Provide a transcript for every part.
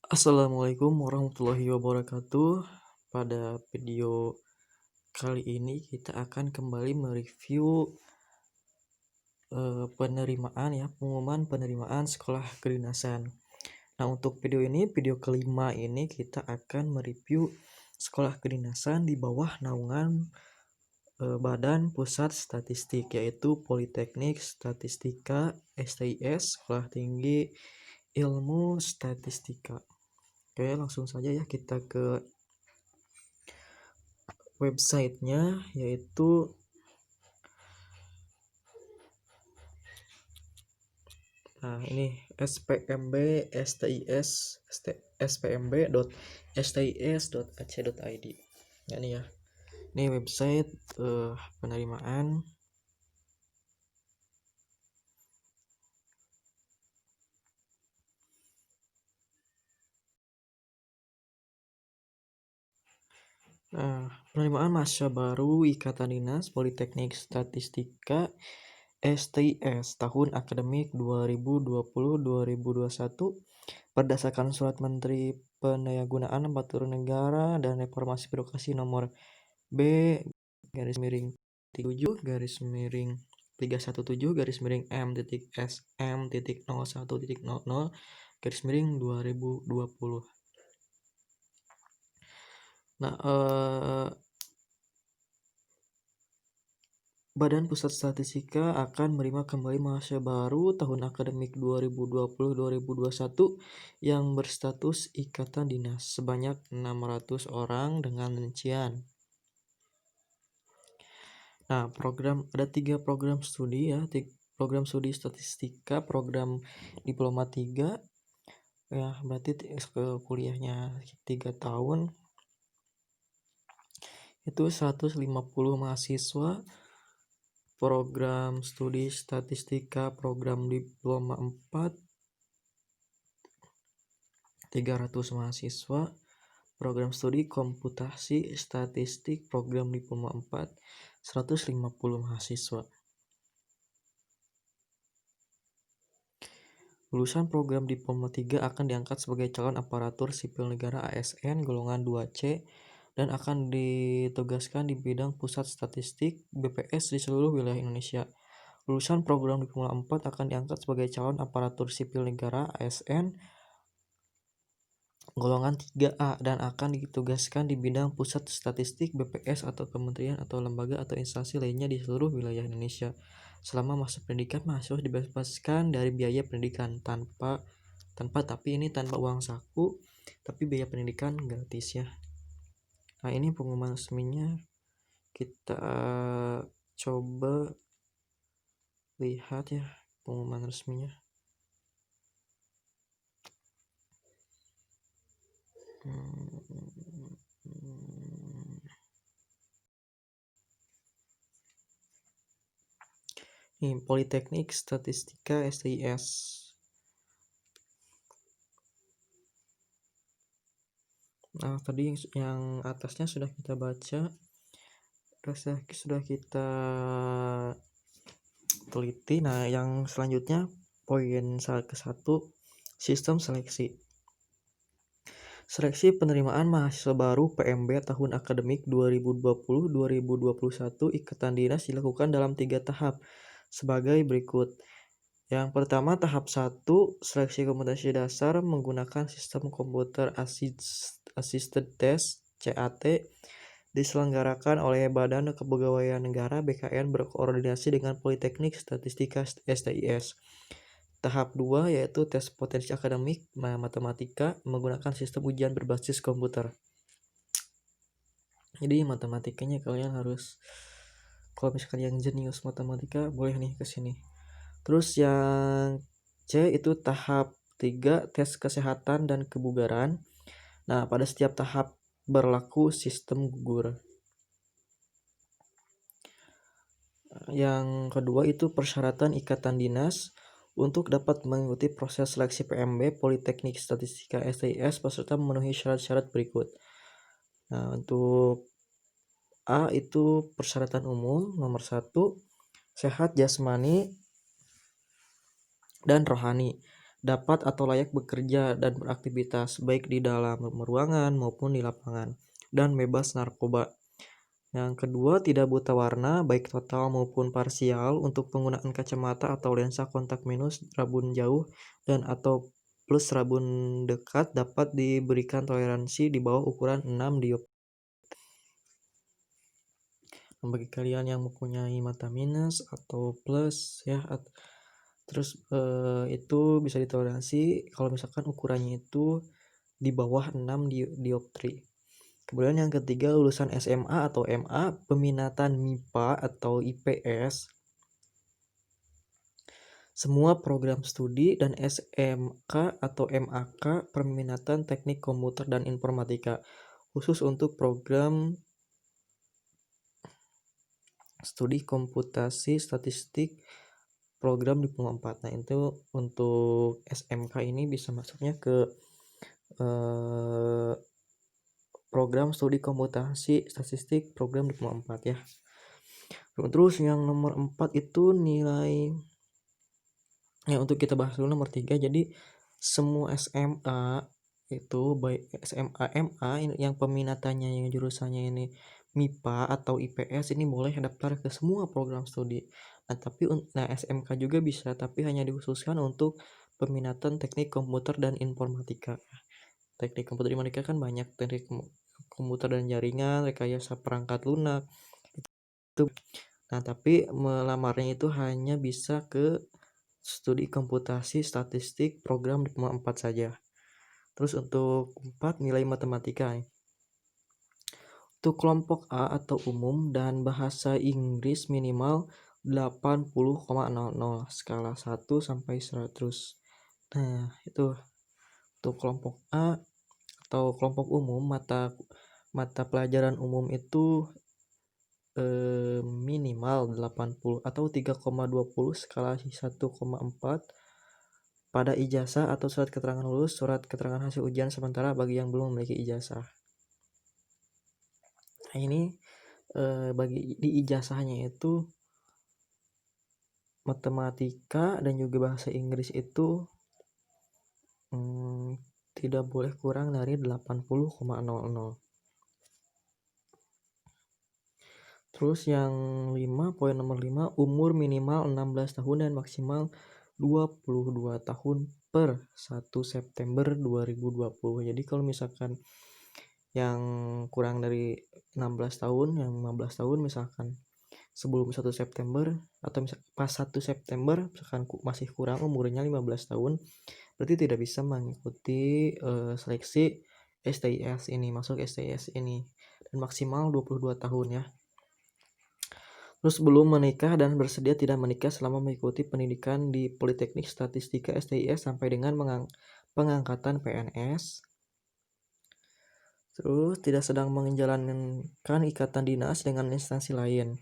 Assalamualaikum warahmatullahi wabarakatuh. Pada video kali ini kita akan kembali mereview pengumuman penerimaan sekolah kedinasan. Nah, untuk video kelima ini kita akan mereview sekolah kedinasan di bawah naungan Badan Pusat Statistik, yaitu Politeknik Statistika STIS, Sekolah Tinggi Ilmu Statistika. Oke, langsung saja ya kita ke websitenya, yaitu ini spmb.stis.ac.id. Ini ya, ini website penerimaan. Penerimaan mahasiswa baru Ikatan Dinas Politeknik Statistika STIS tahun akademik 2020-2021 berdasarkan Surat Menteri Pendayagunaan Aparatur Negara dan Reformasi Birokrasi nomor B-3-M.M.SM.01.00/2020. Nah, Badan Pusat Statistika akan menerima kembali mahasiswa baru tahun akademik 2020-2021 yang berstatus Ikatan Dinas sebanyak 600 orang dengan rincian. Nah, ada 3 program studi ya, program studi statistika, program diploma 3 ya, berarti kuliahnya 3 tahun. Itu 150 mahasiswa. Program studi statistika program diploma 4 300 mahasiswa. Program studi komputasi statistik program diploma 4 150 mahasiswa. Lulusan program diploma 3 akan diangkat sebagai calon aparatur sipil negara ASN golongan 2C dan akan ditugaskan di bidang pusat statistik BPS di seluruh wilayah Indonesia. Lulusan program diploma 4 akan diangkat sebagai calon aparatur sipil negara ASN golongan 3A dan akan ditugaskan di bidang pusat statistik BPS atau kementerian atau lembaga atau instansi lainnya di seluruh wilayah Indonesia. Selama masa pendidikan, mahasiswa dibebaskan dari biaya pendidikan tanpa uang saku, tapi biaya pendidikan gratis ya. Nah, ini pengumuman resminya. Kita coba lihat ya pengumuman resminya. Ini Politeknik Statistika STIS. Nah, tadi yang atasnya sudah kita baca, sudah kita teliti. Nah, yang selanjutnya poin ke-1, sistem seleksi. Seleksi penerimaan mahasiswa baru PMB tahun akademik 2020-2021 Ikatan Dinas dilakukan dalam 3 tahap sebagai berikut. Yang pertama, tahap 1, seleksi kompetensi dasar menggunakan sistem komputer assisted test CAT diselenggarakan oleh Badan Kepegawaian Negara BKN berkoordinasi dengan Politeknik Statistika STIS. Tahap 2 yaitu tes potensi akademik matematika menggunakan sistem ujian berbasis komputer. Jadi matematikanya kalian harus, kalau misalkan yang jenius matematika boleh nih ke sini. Terus yang C itu tahap 3 tes kesehatan dan kebugaran. Nah, pada setiap tahap berlaku sistem gugur. Yang kedua itu persyaratan Ikatan Dinas untuk dapat mengikuti proses seleksi PMB Politeknik Statistika STIS peserta memenuhi syarat-syarat berikut. Nah, untuk A itu persyaratan umum nomor 1, sehat jasmani dan rohani. dapat atau layak bekerja dan beraktivitas baik di dalam ruangan maupun di lapangan, dan bebas narkoba. Yang kedua, tidak buta warna baik total maupun parsial untuk penggunaan kacamata atau lensa kontak minus, rabun jauh, dan atau plus rabun dekat dapat diberikan toleransi di bawah ukuran 6 diopter. Bagi kalian yang mempunyai mata minus atau plus ya, terus itu bisa ditoleransi kalau misalkan ukurannya itu di bawah 6 dioptri. Kemudian yang ketiga, lulusan SMA atau MA peminatan MIPA atau IPS, semua program studi, dan SMK atau MAK peminatan teknik komputer dan informatika khusus untuk program studi komputasi statistik program diploma 4. Nah, itu untuk SMK ini bisa masuknya ke program studi komputasi statistik program diploma 4 ya. Terus yang nomor 4 itu nilai ya, untuk kita bahas dulu nomor 3. Jadi semua SMA itu baik SMA MA yang peminatannya yang jurusannya ini MIPA atau IPS ini boleh daftar ke semua program studi. Nah, tapi SMK juga bisa, tapi hanya dikhususkan untuk peminatan teknik komputer dan informatika. Teknik komputer dan informatika kan banyak, teknik komputer dan jaringan, rekayasa perangkat lunak itu. Nah, tapi melamarnya itu hanya bisa ke studi komputasi statistik program diploma 4 saja. Terus untuk 4, nilai matematika. Untuk kelompok A atau umum dan bahasa Inggris minimal 80,00 skala 1 sampai 100. Nah, itu untuk kelompok A atau kelompok umum, mata pelajaran umum itu minimal 80 atau 3,20 skala 1,4 pada ijazah atau surat keterangan lulus, surat keterangan hasil ujian sementara bagi yang belum memiliki ijazah. Nah, ini bagi di ijazahnya itu matematika dan juga bahasa Inggris itu tidak boleh kurang dari 80,00. Terus yang 5, poin nomor 5, umur minimal 16 tahun dan maksimal 22 tahun per 1 September 2020. Jadi kalau misalkan yang kurang dari 16 tahun, yang 15 tahun misalkan sebelum 1 September atau pas 1 September misalkan masih kurang umurnya 15 tahun, berarti tidak bisa mengikuti seleksi STIS ini, masuk STIS ini, dan maksimal 22 tahun ya. Terus belum menikah dan bersedia tidak menikah selama mengikuti pendidikan di Politeknik Statistika STIS sampai dengan pengangkatan PNS. Terus tidak sedang menjalankan ikatan dinas dengan instansi lain.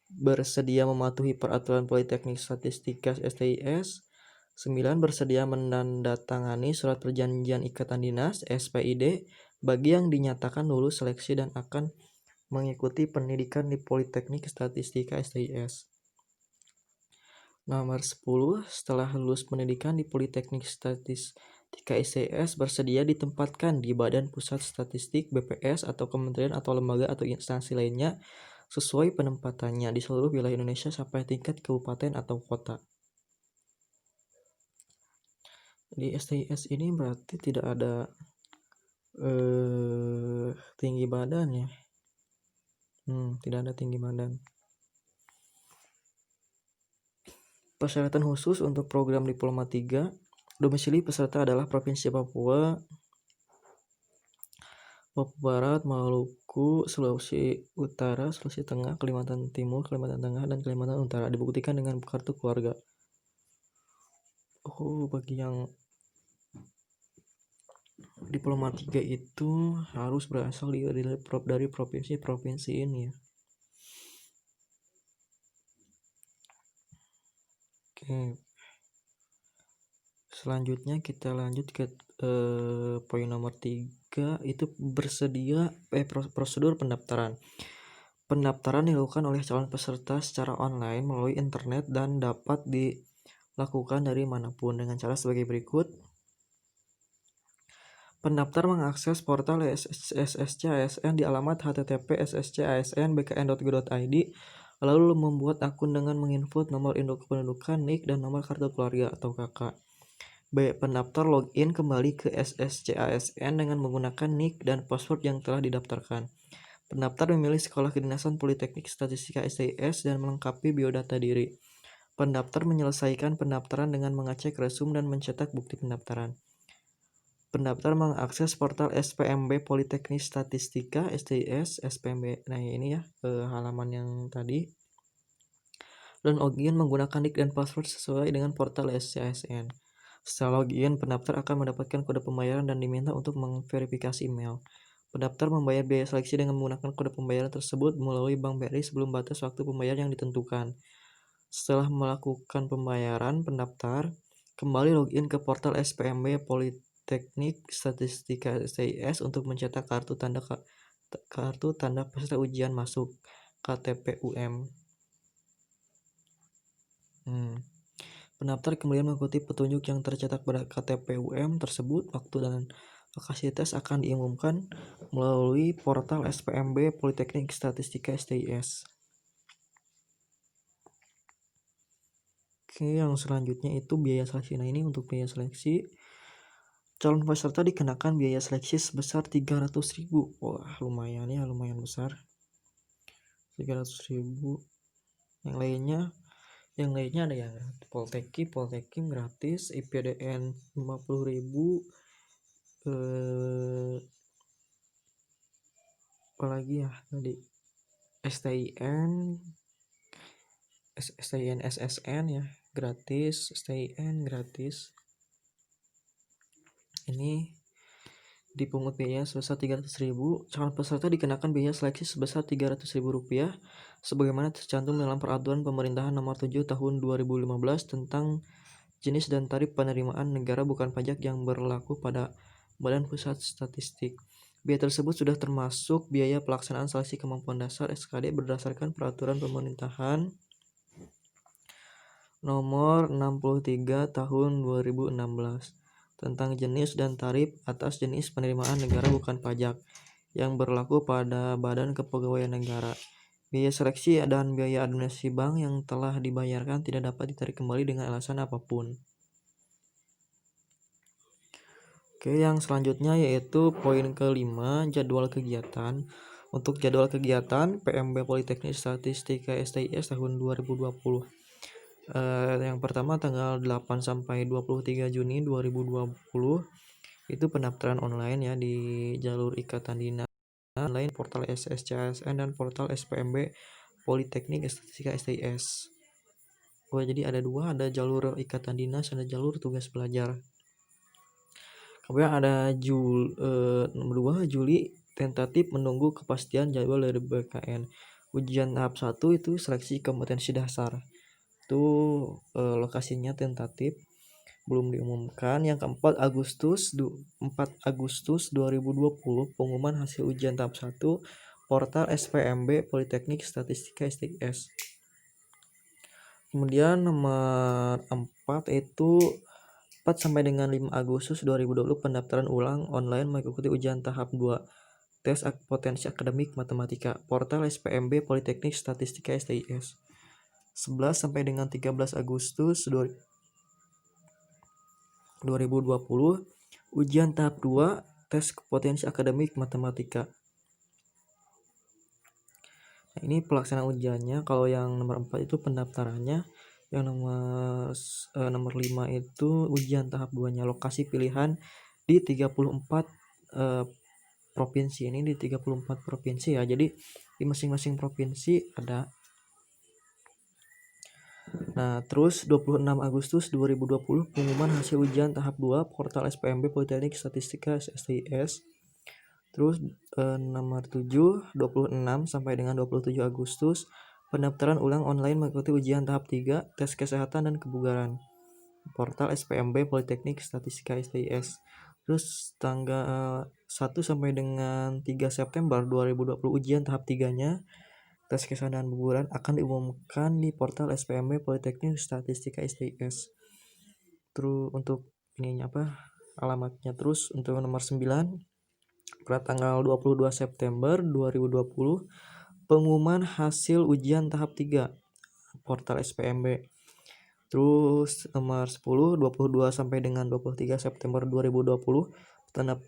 Bersedia mematuhi peraturan Politeknik Statistika STIS. 9. Bersedia menandatangani surat perjanjian ikatan dinas SPID bagi yang dinyatakan lulus seleksi dan akan mengikuti pendidikan di Politeknik Statistika STIS. Nomor 10. Setelah lulus pendidikan di Politeknik Statistika STIS, bersedia ditempatkan di Badan Pusat Statistik BPS atau kementerian atau lembaga atau instansi lainnya sesuai penempatannya di seluruh wilayah Indonesia sampai tingkat kabupaten atau kota. Di STIS ini berarti tidak ada tinggi badan ya. Tidak ada tinggi badan. Persyaratan khusus untuk program diploma 3, domisili peserta adalah Provinsi Papua, Papua Barat, Maluku, Sulawesi Utara, Sulawesi Tengah, Kalimantan Timur, Kalimantan Tengah, dan Kalimantan Utara. Dibuktikan dengan kartu keluarga. Bagi yang diploma 3 itu harus berasal dari provinsi ini ya. Oke. Selanjutnya kita lanjut ke poin nomor 3, itu prosedur pendaftaran. Pendaftaran dilakukan oleh calon peserta secara online melalui internet dan dapat lakukan dari manapun dengan cara sebagai berikut. Pendaftar mengakses portal SSC-ASN di alamat http://ssc-asn.bkn.go.id, lalu membuat akun dengan menginput nomor induk kependudukan, NIK, dan nomor kartu keluarga atau KK. B. Pendaftar login kembali ke SSC-ASN dengan menggunakan NIK dan password yang telah didaftarkan. Pendaftar memilih sekolah kedinasan Politeknik Statistika STIS dan melengkapi biodata diri. Pendaftar menyelesaikan pendaftaran dengan mengecek resume dan mencetak bukti pendaftaran. Pendaftar mengakses portal SPMB Politeknik Statistika STIS SPMB. Nah ini ya halaman yang tadi. Dan login menggunakan NIK dan password sesuai dengan portal SCASN. Setelah login, pendaftar akan mendapatkan kode pembayaran dan diminta untuk memverifikasi email. Pendaftar membayar biaya seleksi dengan menggunakan kode pembayaran tersebut melalui Bank BRI sebelum batas waktu pembayaran yang ditentukan. Setelah melakukan pembayaran, pendaftar kembali login ke portal SPMB Politeknik Statistika STIS untuk mencetak kartu tanda peserta ujian masuk KTP UM. Pendaftar kemudian mengikuti petunjuk yang tercetak pada KTP UM tersebut. Waktu dan lokasi tes akan diumumkan melalui portal SPMB Politeknik Statistika STIS. Oke, yang selanjutnya itu biaya seleksi. Nah, ini untuk biaya seleksi. Calon peserta dikenakan biaya seleksi sebesar 300.000. Wah, lumayan ya, lumayan besar. 300.000. Yang lainnya ada yang Poltekim gratis, IPDN 50.000. Apalagi ya tadi STIN SSN ya gratis, STIN gratis. Ini dipungut biaya sebesar 300.000. Calon peserta dikenakan biaya seleksi sebesar Rp300.000 sebagaimana tercantum dalam Peraturan Pemerintahan Nomor 7 Tahun 2015 tentang jenis dan tarif penerimaan negara bukan pajak yang berlaku pada Badan Pusat Statistik. Biaya tersebut sudah termasuk biaya pelaksanaan seleksi kemampuan dasar SKD berdasarkan Peraturan Pemerintahan Nomor 63 Tahun 2016 tentang jenis dan tarif atas jenis penerimaan negara bukan pajak yang berlaku pada Badan Kepegawaian Negara. Biaya seleksi dan biaya administrasi bank yang telah dibayarkan tidak dapat ditarik kembali dengan alasan apapun. Oke, yang selanjutnya yaitu poin kelima, jadwal kegiatan. Untuk jadwal kegiatan PMB Politeknik Statistika STIS tahun 2020. Yang pertama tanggal 8 sampai 23 Juni 2020 itu pendaftaran online ya di jalur Ikatan Dinas online, portal SSCASN dan portal SPMB Politeknik Statistika STIS. Jadi ada dua, ada jalur Ikatan Dinas, ada jalur tugas belajar. Kemudian ada nomor 2 Juli tentatif menunggu kepastian jadwal dari BKN. Ujian tahap 1 itu seleksi kompetensi dasar. Itu lokasinya tentatif belum diumumkan. Yang keempat 4 Agustus 2020 pengumuman hasil ujian tahap 1 portal SPMB Politeknik Statistika STIS. Kemudian nomor 4 itu 4 sampai dengan 5 Agustus 2020 pendaftaran ulang online mengikuti ujian tahap 2 tes potensi akademik matematika portal SPMB Politeknik Statistika STIS. 11 sampai dengan 13 Agustus 2020 ujian tahap 2 tes potensi akademik matematika. Nah, ini pelaksanaan ujiannya. Kalau yang nomor 4 itu pendaftarannya, yang nomor 5 itu ujian tahap 2-nya. Lokasi pilihan di 34 provinsi. Ini di 34 provinsi ya. Jadi di masing-masing provinsi ada. Nah, terus 26 Agustus 2020 pengumuman hasil ujian tahap 2 portal SPMB Politeknik Statistika STIS. Terus nomor 7 26 sampai dengan 27 Agustus pendaftaran ulang online mengikuti ujian tahap 3 tes kesehatan dan kebugaran portal SPMB Politeknik Statistika STIS. Terus tanggal 1 sampai dengan 3 September 2020 ujian tahap 3-nya tes kesehatan dan kebugaran akan diumumkan di portal SPMB Politeknik Statistika STIS. Terus untuk ininya alamatnya. Terus untuk nomor 9, pada tanggal 22 September 2020 pengumuman hasil ujian tahap 3 portal SPMB. Terus nomor 10, 22 sampai dengan 23 September 2020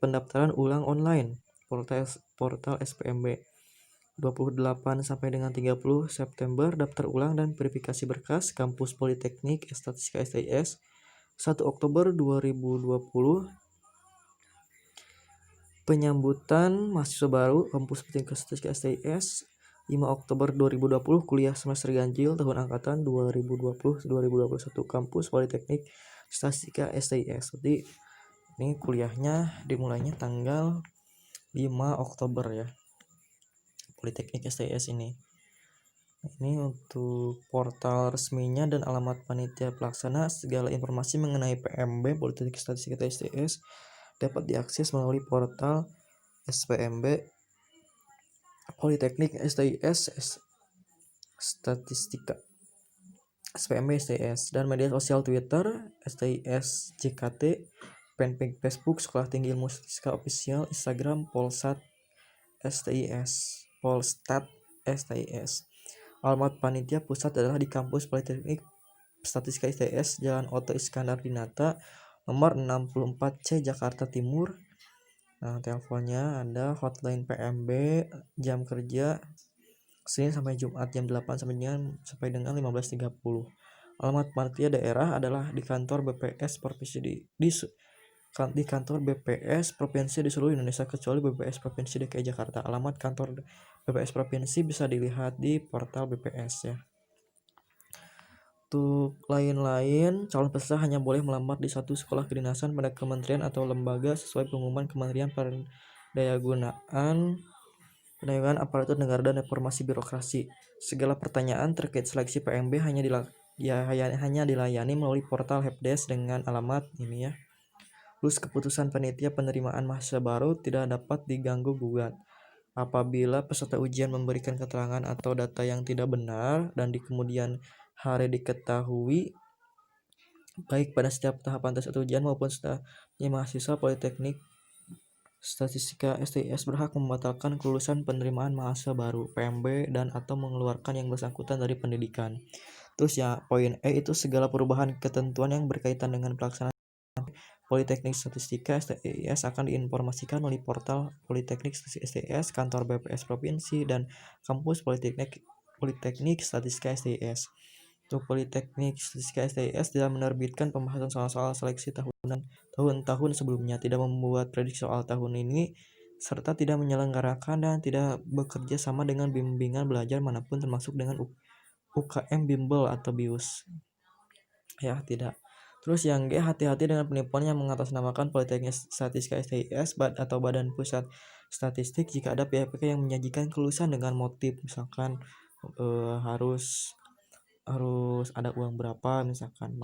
pendaftaran ulang online portal SPMB. 28 sampai dengan 30 September daftar ulang dan verifikasi berkas Kampus Politeknik Estatistika STIS. 1 Oktober 2020 penyambutan mahasiswa baru Kampus Politeknik Estatistika STIS. 5 Oktober 2020 kuliah semester ganjil tahun angkatan 2020-2021 Kampus Politeknik Statistika STIS. Jadi ini kuliahnya dimulainya tanggal 5 Oktober ya. Politeknik STIS ini. Ini untuk portal resminya dan alamat panitia pelaksana. Segala informasi mengenai PMB Politeknik Statistika STIS dapat diakses melalui portal SPMB Politeknik STIS Statistika SPMB STIS dan media sosial Twitter STIS JKT, fanpage Facebook Sekolah Tinggi Ilmu Statistika Official, Instagram Polstat STIS. Alamat panitia pusat adalah di Kampus Politeknik Statistika STIS, Jalan Oto Iskandar Dinata, nomor 64C, Jakarta Timur. Nah, teleponnya ada hotline PMB, jam kerja Senin sampai Jumat jam 8 sampai dengan 15.30. Alamat panitia daerah adalah di kantor BPS provinsi di kantor BPS provinsi di seluruh Indonesia kecuali BPS Provinsi DKI Jakarta. Alamat kantor BPS provinsi bisa dilihat di portal BPS ya. Untuk lain-lain, calon peserta hanya boleh melamar di satu sekolah kedinasan pada kementerian atau lembaga sesuai pengumuman Kementerian Pendayagunaan Aparatur Negara dan Reformasi Birokrasi. Segala pertanyaan terkait seleksi PMB hanya dilayani melalui portal Helpdesk dengan alamat ini ya. Terus keputusan panitia penerimaan mahasiswa baru tidak dapat diganggu gugat. Apabila peserta ujian memberikan keterangan atau data yang tidak benar dan di kemudian hari diketahui baik pada setiap tahapan tes atau ujian maupun setelah mahasiswa Politeknik Statistika STIS berhak membatalkan kelulusan penerimaan mahasiswa baru PMB dan atau mengeluarkan yang bersangkutan dari pendidikan. Terus ya poin E itu segala perubahan ketentuan yang berkaitan dengan pelaksanaan Politeknik Statistika STIS akan diinformasikan melalui portal Politeknik Statistika STIS, kantor BPS provinsi dan kampus Politeknik Statistika STIS. Untuk Politeknik Statistika STIS tidak menerbitkan pembahasan soal-soal seleksi tahun-tahun sebelumnya, tidak membuat prediksi soal tahun ini, serta tidak menyelenggarakan dan tidak bekerja sama dengan bimbingan belajar manapun termasuk dengan UKM Bimbel atau BIUS. Ya, tidak. Terus yang G, hati-hati dengan penipuan yang mengatasnamakan Politeknik Statistika STIS atau Badan Pusat Statistik jika ada pihak-pihak yang menyajikan kelulusan dengan motif misalkan harus ada uang berapa misalkan.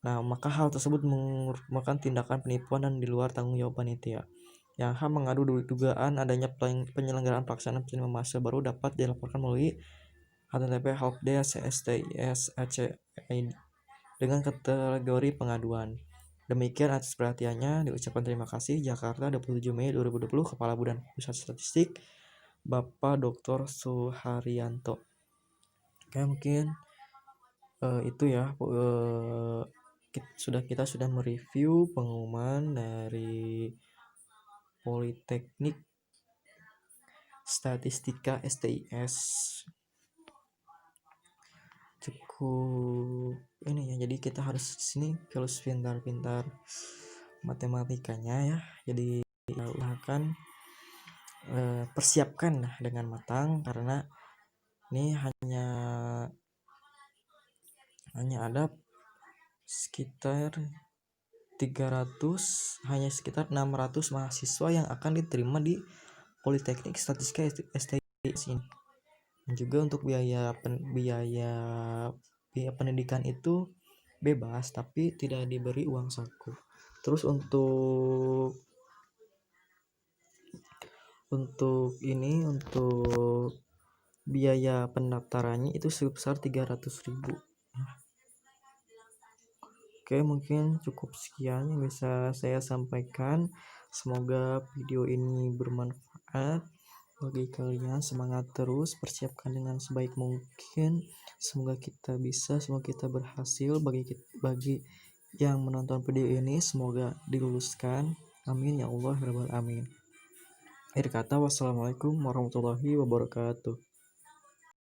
Nah, maka hal tersebut merupakan tindakan penipuan dan di luar tanggung jawab panitia. Yang H, mengadu dugaan adanya penyelenggaraan pelaksanaan penerimaan mahasiswa baru dapat dilaporkan melalui http://helpdesk.stis.ac.id dengan kategori pengaduan. Demikian atas perhatiannya, diucapkan terima kasih. Jakarta, 27 Mei 2020, Kepala Badan Pusat Statistik, Bapak Dr. Suharyanto. Oke, mungkin itu ya, kita sudah mereview pengumuman dari Politeknik Statistika STIS. Cukup ini ya, jadi kita harus sini harus pintar-pintar matematikanya ya. Jadi usahakan persiapkan dengan matang karena ini hanya ada sekitar 600 mahasiswa yang akan diterima di Politeknik Statistika STIS ini. Dan juga untuk biaya pendidikan itu bebas tapi tidak diberi uang saku. Terus untuk biaya pendaftarannya itu sebesar 300.000. Oke, mungkin cukup sekian yang bisa saya sampaikan. Semoga video ini bermanfaat bagi kalian. Semangat terus, persiapkan dengan sebaik mungkin. Semoga kita berhasil. Bagi yang menonton video ini, semoga diluluskan. Amin ya Allah ya Rabbal Amin. Akhir kata, wassalamualaikum warahmatullahi wabarakatuh.